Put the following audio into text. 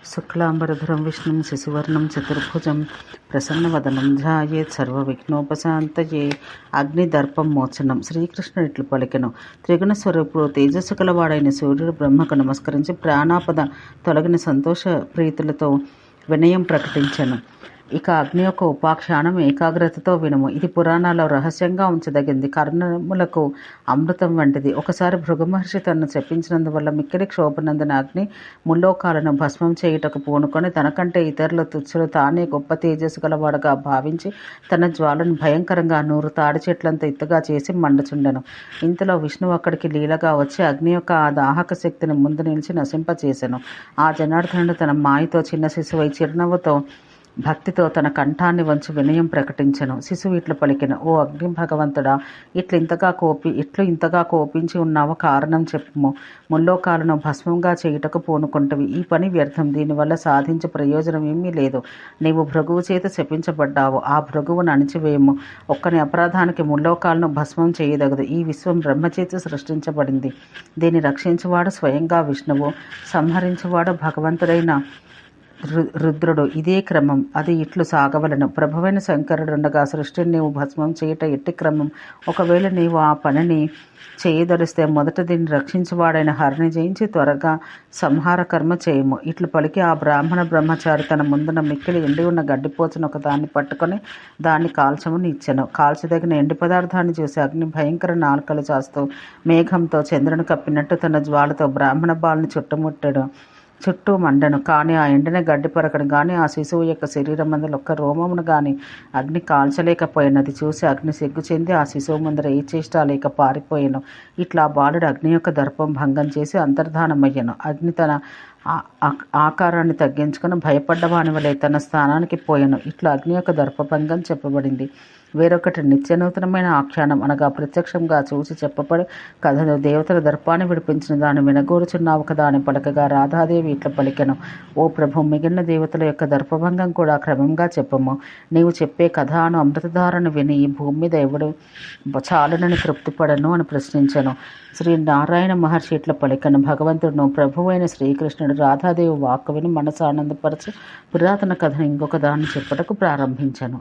శుక్లాంబరధరం విష్ణుం శశివర్ణం చతుర్భుజం ప్రసన్నవదనం ధ్యాయేత్ సర్వవిఘ్నోపశాంతయే. అగ్నిదర్పం మోచనం. శ్రీకృష్ణుడు ఇట్లు పలికెను. త్రిగుణ స్వరూపుడు తేజస్సు కలవాడైన సూర్యుడు బ్రహ్మకు నమస్కరించి ప్రాణాపద తొలగిన సంతోష ప్రీతులతో వినయం ప్రకటించెను. ఇక అగ్ని యొక్క ఉపాఖ్యానం ఏకాగ్రతతో వినుము. ఇది పురాణాల్లో రహస్యంగా ఉంచదగింది. కర్ణములకు అమృతం వంటిది. ఒకసారి భృగుమహర్షి తనను చెప్పించినందువల్ల మిక్కిలి క్షోభనందున అగ్ని ముల్లోకాలను భస్మం చేయుటకు పూనుకొని తనకంటే ఇతరుల తుచ్చులు తానే గొప్ప తేజస్సు గలవాడుగా భావించి తన జ్వాలను భయంకరంగా 100 తాడి చెట్లంత ఎత్తుగా చేసి మండుచుండెను. ఇంతలో విష్ణువు అక్కడికి లీలగా వచ్చి అగ్ని యొక్క ఆ దాహక శక్తిని ముందు నిలిచి నశింపచేసెను. ఆ జనార్దనుడు తన మాయతో చిన్న శిశువై చిరునవ్వుతో భక్తితో తన కంఠాన్ని వంచి వినయం ప్రకటించెను. శిశువు ఇట్లు పలికెను. ఓ అగ్ని భగవంతుడా, ఇట్లు ఇంతగా కోపించి ఉన్నావు, కారణం చెప్పుము. ముల్లోకాలను భస్మంగా చేయుటకు పూనుకుంటవి. ఈ పని వ్యర్థం. దీనివల్ల సాధించే ప్రయోజనం ఏమీ లేదు. నీవు భృగువు చేత శపించబడ్డావు. ఆ భృగువును అణిచివేయము. ఒక్కని అపరాధానికి ముల్లోకాలను భస్మం చేయదగదు. ఈ విశ్వం బ్రహ్మచేత సృష్టించబడింది. దీన్ని రక్షించువాడు స్వయంగా విష్ణువు, సంహరించువాడు భగవంతుడైన రుద్రుడు. ఇదే క్రమం. అది ఇట్లు సాగవలను. ప్రభువైన శంకరుడుండగా సృష్టిని నీవు భస్మం చేయుట ఎట్టి క్రమం? ఒకవేళ నీవు ఆ పనిని చేయదలిస్తే మొదట దీన్ని రక్షించువాడైన హరిని జయించి త్వరగా సంహార కర్మ చేయము. ఇట్లు పలికి ఆ బ్రాహ్మణ బ్రహ్మచారి తన ముందున మిక్కిలి ఎండి ఉన్న గడ్డిపోచను ఒక దాన్ని పట్టుకొని దాన్ని కాల్చమని ఇచ్చెను. కాల్చదగిన ఎండి పదార్థాన్ని చూసి అగ్ని భయంకర నాలుకలు చాస్తూ మేఘంతో చంద్రుని కప్పినట్టు తన జ్వాలతో బ్రాహ్మణ బాలుని చుట్టూ మండెను. కానీ ఆ ఎండిన గడ్డి పరకను కానీ ఆ శిశువు యొక్క శరీరం మందులు ఒక్క రోమమును కానీ అగ్ని కాల్చలేకపోయినది. చూసి అగ్ని సిగ్గు చెంది ఆ శిశువు ముందర ఏ చేష్టా లేక పారిపోయాను. ఇట్లా బాలుడు అగ్ని యొక్క దర్పం భంగం చేసి అంతర్ధానమయ్యను. అగ్ని తన ఆకారాన్ని తగ్గించుకుని భయపడ్డవాని వలె తన స్థానానికి పోయాను. ఇట్లా అగ్ని యొక్క దర్పభంగం చెప్పబడింది. వేరొకటి నిత్యనూతనమైన ఆఖ్యానం అనగా ప్రత్యక్షంగా చూసి చెప్పబడి కథను దేవతల దర్పాన్ని విడిపించిన దాన్ని వినగోరుచున్నావు కదా అని పలకగా రాధాదేవి ఇట్లా పలికెను. ఓ ప్రభు, మిగిలిన దేవతల యొక్క దర్పభంగం కూడా క్రమంగా చెప్పము. నీవు చెప్పే కథను అమృతధారను విని ఈ భూమి మీద ఎవడు చాలునని తృప్తిపడను అని ప్రశ్నించను. శ్రీ నారాయణ మహర్షి ఇట్లా పలికెను. భగవంతుడును ప్రభువైన శ్రీకృష్ణుడు రాధాదేవి వాక్కు విని మనసు ఆనందపరచు పురాతన కథను ఇంకొక దాన్ని చెప్పుటకు ప్రారంభించను.